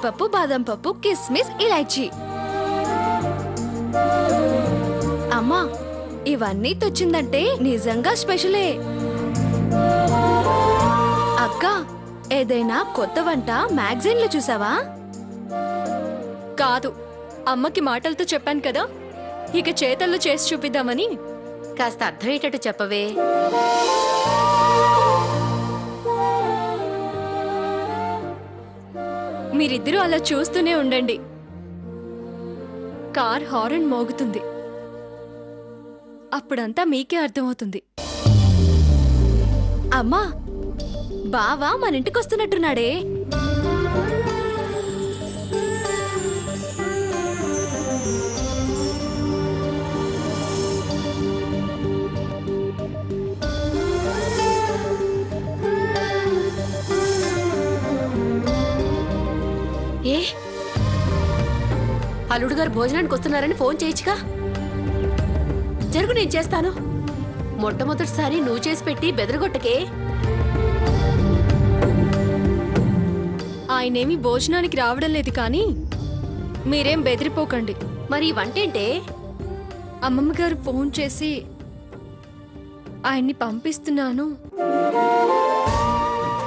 జీడిపప్పు, బాదం పప్పు, కిస్మిస్, ఇలాచీ. అమ్మా, ఇవన్నీ తెచ్చిందంటే నిజంగా స్పెషలే. అక్క, ఏదైనా కొత్త వంట మ్యాగజైన్లో చూసావా? కాదు, అమ్మకి మాటలతో చెప్పాను కదా, ఇక చేతల్లో చేసి చూపిద్దామని. కాస్త అర్థమయ్యేటట్టు చెప్పవే. మీరిద్దరూ అలా చూస్తూనే ఉండండి. కార్ హారన్ మోగుతుంది, అప్పుడంతా మీకే అర్థమవుతుంది. అమ్మా, బావా మన ఇంటికి వస్తున్నట్టున్నాడే. ఏ, అల్లుడు గారు భోజనానికి వస్తున్నారని ఫోన్ చేయొచ్చుగా. జరుగు, నేను చేస్తాను. మొట్టమొదటిసారి నువ్వు చేసి పెట్టి బెదరగొట్టకే. ఆయనేమి భోజనానికి రావడం లేదు, కానీ మీరేం బెదిరిపోకండి. మరి వంటేంటే? అమ్మమ్మ గారు ఫోన్ చేసి ఆయన్ని పంపిస్తున్నాను,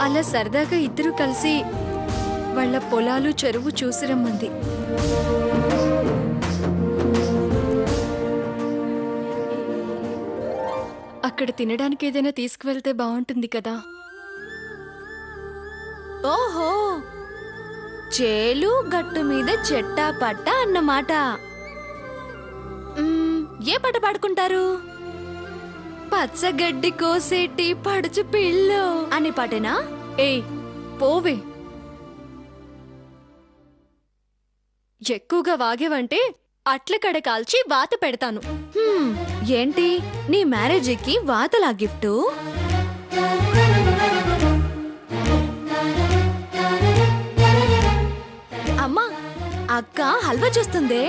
అలా సరదాగా ఇద్దరు కలిసి వాళ్ళ పొలాలు, చెరువు చూసిరమ్మంది. అక్కడ తినడానికి ఏదైనా తీసుకువెళ్తే బాగుంటుంది కదా. ఓహో, చేలు గట్టు మీద చెట్టా పట్ట అన్నమాట. ఏ పాట పాడుకుంటారు? పచ్చగడ్డి కోసేటి పడుచు పిల్లు అనే పాటేనా? ఏయ్, పోవే. ఎక్కువగా వాగేవంటే అట్ల కడ కాల్చి వాత పెడతాను. ఏంటి నీ మ్యారేజ్కి వాతలా గిఫ్ట్? అమ్మా, అక్క హల్వా చేస్తుందే.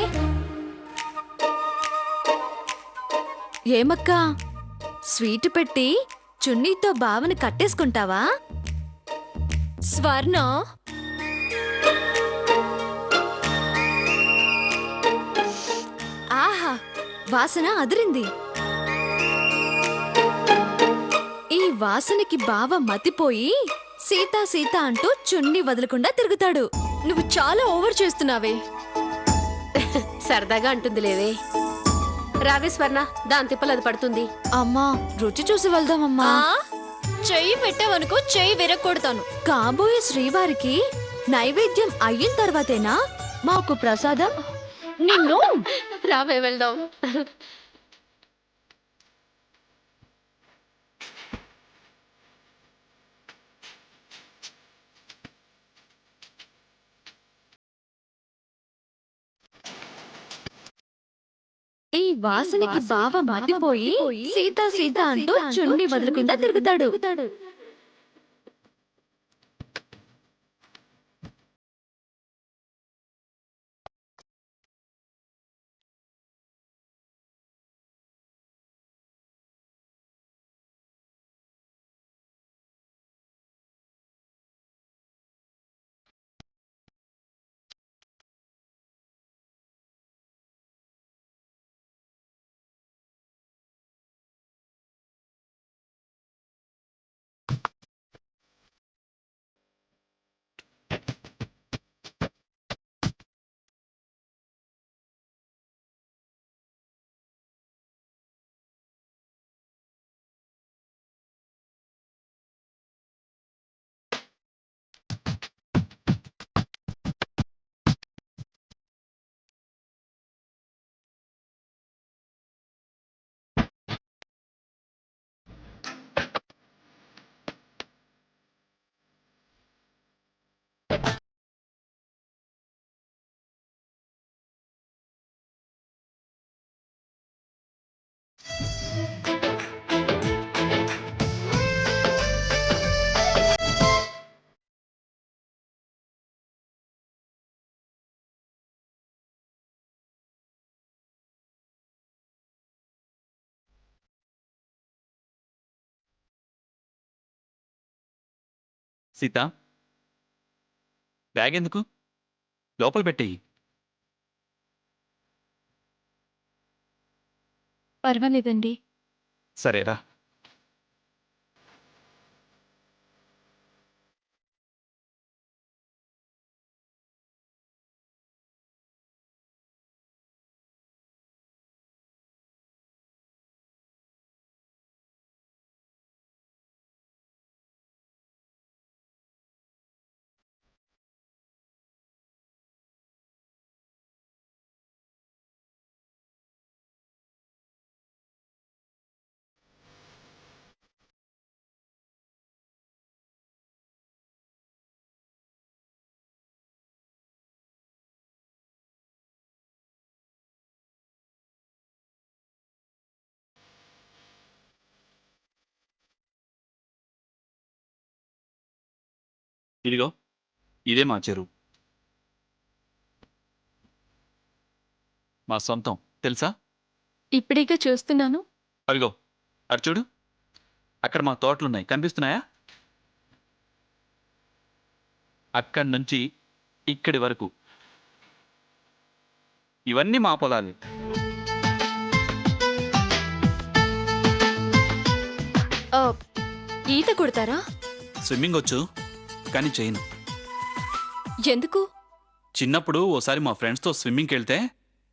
ఏమక్క, స్వీట్ పెట్టి చున్నీతో బావని కట్టేసుకుంటావా? స్వర్ణ, ఆహా, వాసన అదిరింది. ఈ వాసనకి బావ మతిపోయి సీతా సీతా అంటూ చున్నీ వదలకుండా తిరుగుతాడు. నువ్వు చాలా ఓవర్ చేస్తున్నావే. సరదాగా అంటుంది లేవే. రావే స్వర్ణ, దాని తిప్పలు అది పడుతుంది. అమ్మా, రుచి చూసి వెళ్దామమ్మా. చెయ్యి పెట్టావనుకో, చెయ్యి విరగొడతాను. కాబోయే శ్రీవారికి నైవేద్యం అయిన తర్వాతేనా మాకు ప్రసాదం? నిన్ను రావే వెళ్దాం. ఈ వాసనకి బావ మతిపోయి సీతా సీతా అంటూ చున్నీ వదలకుండా తిరుగుతాడు. సీత, బ్యాగ్ ఎందుకు? లోపల పెట్టేయి. పర్వాలేదండి. సరేరా. ఇదిగో ఇదే మా చెరువు. మా సొంతం తెలుసా? ఇప్పుడేగా చూస్తున్నాను. అదిగో అటు చూడు, అక్కడ మా తోటలున్నాయి, కనిపిస్తున్నాయా? అక్కడి నుంచి ఇక్కడి వరకు ఇవన్నీ మా పొలాలు. ఆ, ఈత కొడతారా? స్విమ్మింగ్ వచ్చు, కానీ చేయను. ఎందుకు? చిన్నప్పుడు ఓసారి మా ఫ్రెండ్స్తో స్విమ్మింగ్కి వెళ్తే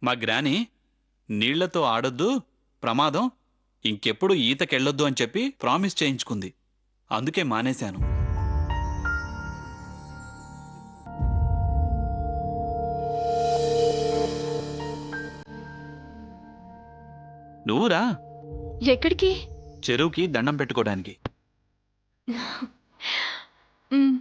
మా గ్రాని నీళ్లతో ఆడొద్దు, ప్రమాదం, ఇంకెప్పుడు ఈతకెళ్ళొద్దు అని చెప్పి ప్రామిస్ చేయించుకుంది. అందుకే మానేశాను. నువ్వురా ఎక్కడికి? చెరువుకి దండం పెట్టుకోవడానికి. మ్,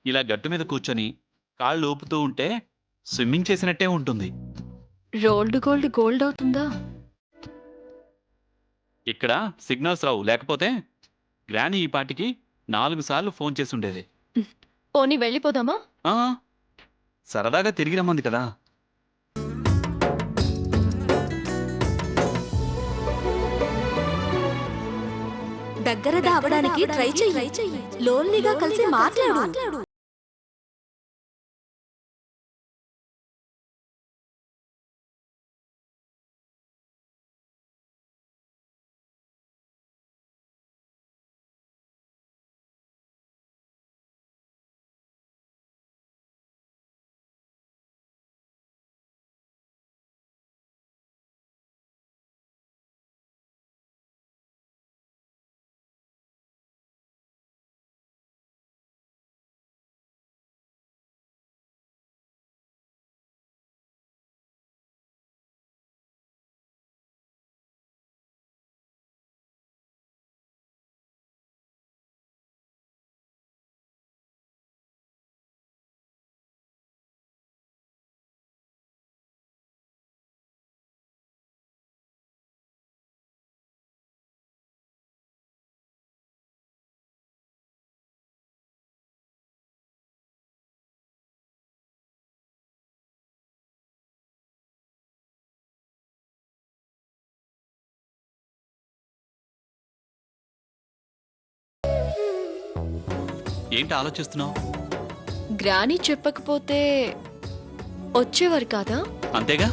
ఇలా గట్టు మీద కూర్చొని కాళ్ళు ఊపుతూ ఉంటే స్విమ్మింగ్ చేసినట్టే ఉంటుంది. రోల్డ్ గోల్డ్ గోల్డ్ అవుతుందా? ఇక్కడ సిగ్నల్స్ రావు, లేకపోతే గ్రాని ఈ పాటికి 4 సార్లు ఫోన్ చేసి ఉండేది. పోనీ వెళ్ళిపోదామా? ఆ, సరదాగా తిరిగి రమ్మంది కదా. దగ్గర దావడానికి ట్రై చెయ్యి. లోన్లీగా కలిసి మాట్లాడు. ఏంటి ఆలోచిస్తున్నావు? గ్రాని చెప్పకపోతే వచ్చేవారు కాదా? అంతేగా.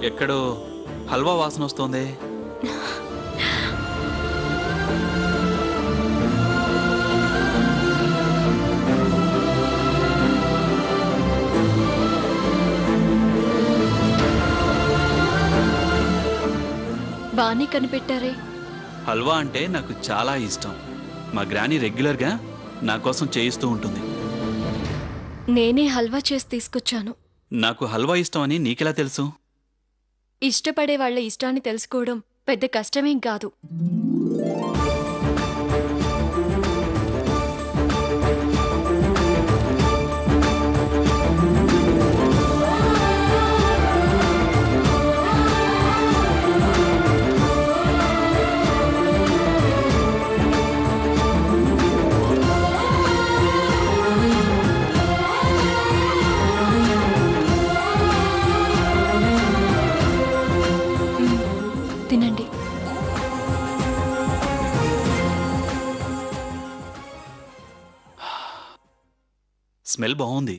ఎక్కడో హల్వా వాసన వస్తోంది. బానే కనిపెట్టారే. హల్వా అంటే నాకు చాలా ఇష్టం. మా గ్రాని రెగ్యులర్గా నా కోసం చేయిస్తూ ఉంటుంది. నేనే హల్వా చేసి తీసుకొచ్చాను. నాకు హల్వా ఇష్టం అని నీకెలా తెలుసు? ఇష్టపడే వాళ్ళ ఇష్టాన్ని తెలుసుకోవడం పెద్ద కష్టమేం కాదు. తినండి. స్మెల్ బాగుంది.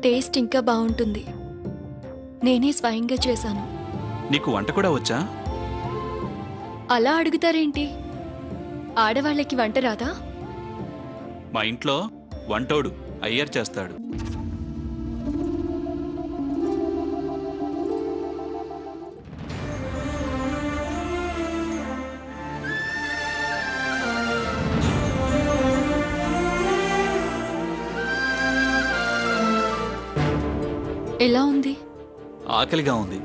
టేస్ట్ ఇంకా బాగుంటుంది. నేనే స్వయంగా చేశాను. నీకు వంట కూడా వచ్చా? అలా అడుగుతారేంటి? ఆడవాళ్ళకి వంట రాదా? మా ఇంట్లో వంటోడు అయ్యర్ చేస్తాడు. ఎలా ఉంది? ఆకలిగా ఉంది.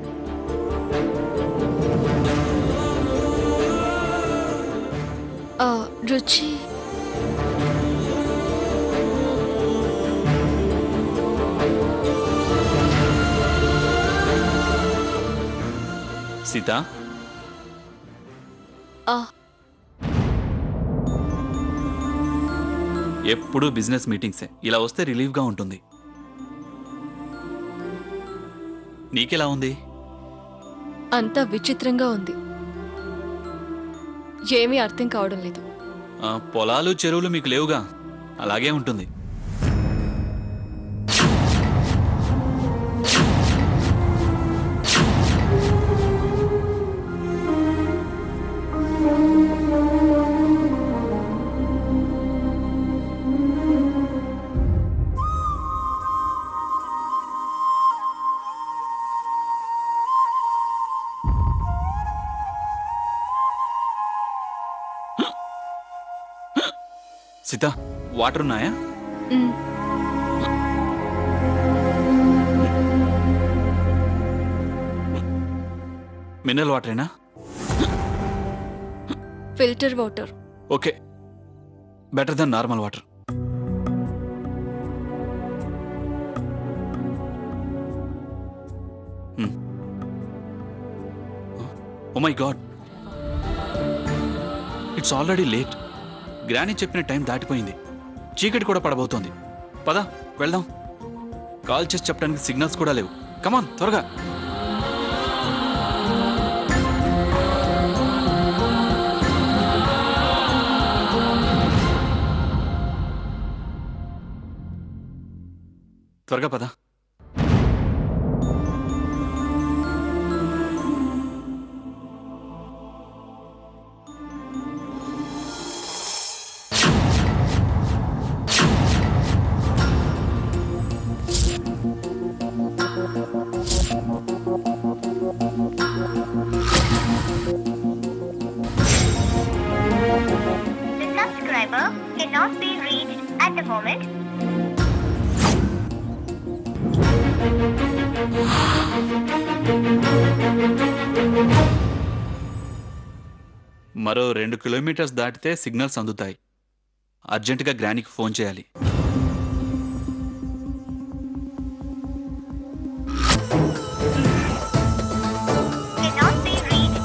రుచి సీత, ఎప్పుడూ బిజినెస్ మీటింగ్సే. ఇలా వస్తే రిలీఫ్గా ఉంటుంది. నీకెలా ఉంది? అంతా విచిత్రంగా ఉంది. ఏమీ అర్థం కావడం లేదు. పొలాలు చెరువులు మీకు లేవుగా, అలాగే ఉంటుంది. సీత, వాటర్ ఉన్నాయా? మినరల్ వాటరేనా? Filter water. Okay, better then normal water. Oh my god, it's already late. Granny చెప్పిన టైం దాటిపోయింది. చీకటి కూడా పడబోతోంది. పద వెళ్దాం. కాల్ చేసి చెప్పడానికి సిగ్నల్స్ కూడా లేవు. కమాన్, త్వరగా. త్వరగా పద. Cannot be reached at the moment. మరో 2 కిలోమీటర్స్ దాటితే సిగ్నల్స్ అందుతాయి. అర్జెంటుగా గ్రానికి ఫోన్ చేయాలి. Cannot be reached.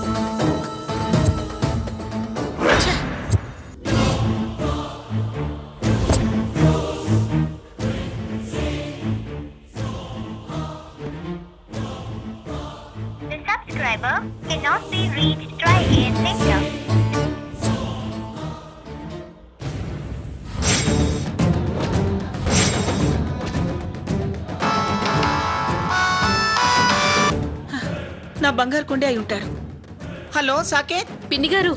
The subscriber cannot be reached. Try again later. నా బంగారు కొండే అయి ఉంటాడు. హలో సాకేత్. పిన్నిగారు,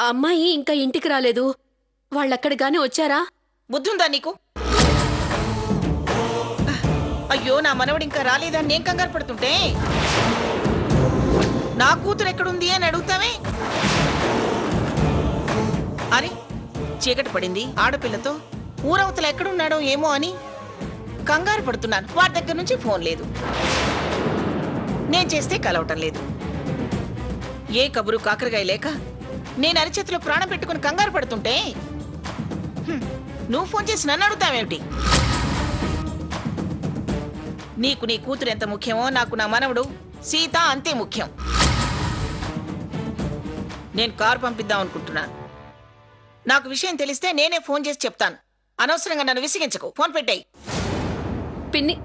ఆ అమ్మాయి ఇంకా ఇంటికి రాలేదు. వాళ్ళక్కడిగానే వచ్చారా? బుద్ధుందా నీకు? అయ్యో, నా మనవడు ఇంకా రాలేదని నేను కంగారు పడుతుంటే నా కూతురు ఎక్కడుంది అని అడుగుతావే? అని చీకటి పడింది ఆడపిల్లతో, ఊరవతల ఎక్కడున్నాడో ఏమో అని కంగారు పడుతున్నాను. వాడి దగ్గర నుంచి ఫోన్ లేదు, నేను చేస్తే కలవటం లేదు. ఏ కబురు కాకరకాయ లేక నేను అరిచేతిలో ప్రాణం పెట్టుకుని కంగారు పడుతుంటే నువ్వు ఫోన్ చేసి నన్ను అడుగుతావేమిటి? నీకు నీ కూతురు ఎంత ముఖ్యమో నాకు నా మనవడు సీత అంతే ముఖ్యం. నేను కారు పంపిద్దాం అనుకుంటున్నాను. నాకు విషయం తెలిస్తే నేనే ఫోన్ చేసి చెప్తాను. అనవసరంగా నన్ను విసిగించకు. ఫోన్ పెట్టాయి. పిన్ని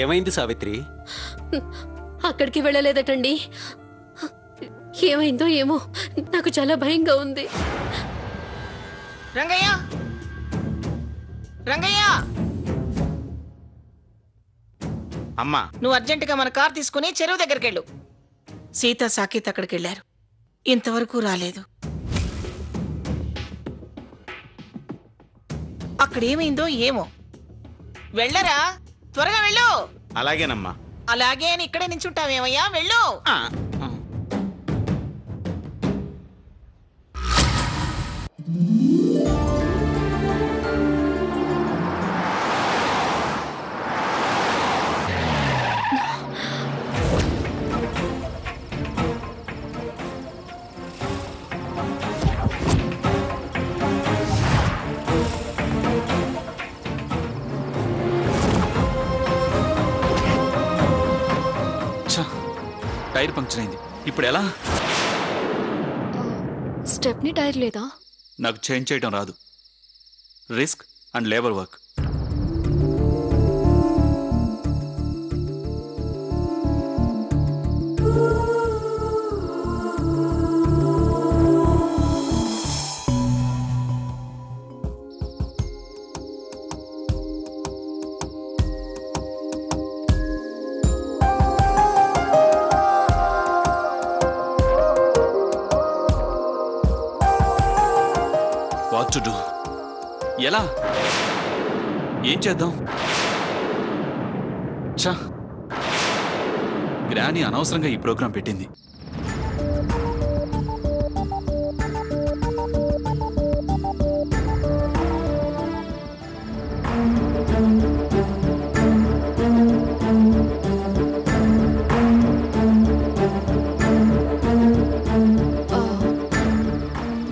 ఏమైంది సావిత్రి? అక్కడికి వెళ్ళలేదటండి. ఏమైందో ఏమో, నాకు చాలా భయంగా ఉంది. రంగయ్య, రంగయ్య, అమ్మా, నువ్వు అర్జెంటుగా మన కార్ తీసుకుని చెరువు దగ్గరికి వెళ్ళు. సీత సాకేత్ అక్కడికి వెళ్ళారు, ఇంతవరకు రాలేదు. అక్కడేమైందో ఏమో. వెళ్ళరా, త్వరగా వెళ్ళు. అలాగేనమ్మా. అలాగే అని ఇక్కడే నించుంటావేమయ్యా, వెళ్ళు. ఛ, టైర్ పంక్చర్ అయింది. ఇప్పుడు ఎలా? స్టెప్నీ టైర్ లేదా? నాకు చేంజ్ చేయడం రాదు. Risk and labour work. What to do? ఎలా? ఏం చేద్దాం? ఛా, గ్రాని అనవసరంగా ఈ ప్రోగ్రాం పెట్టింది.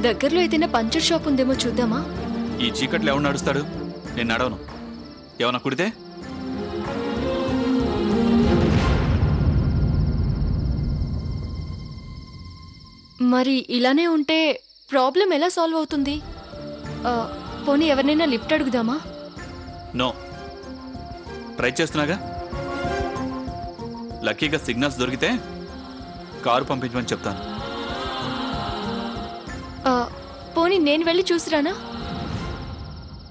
దగ్గరలో ఏదైనా పంచర్ షాప్ ఉందేమో చూద్దామా? ఈ చీకట్లో ఎవరు నడుస్తాడు? నేను నడవను. ఏమన్నా కుడితే? మరి ఇలానే ఉంటే ప్రాబ్లం ఎలా సాల్వ్ అవుతుంది? పోనీ ఎవరినైనా లిఫ్ట్ అడుగుదామా? నో, ట్రై చేస్తున్నాగా. లక్కీగా సిగ్నల్స్ దొరికితే కారు పంపించమని చెప్తాను. పోనీ నేను వెళ్ళి చూసిరానా?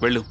వెళ్ళు.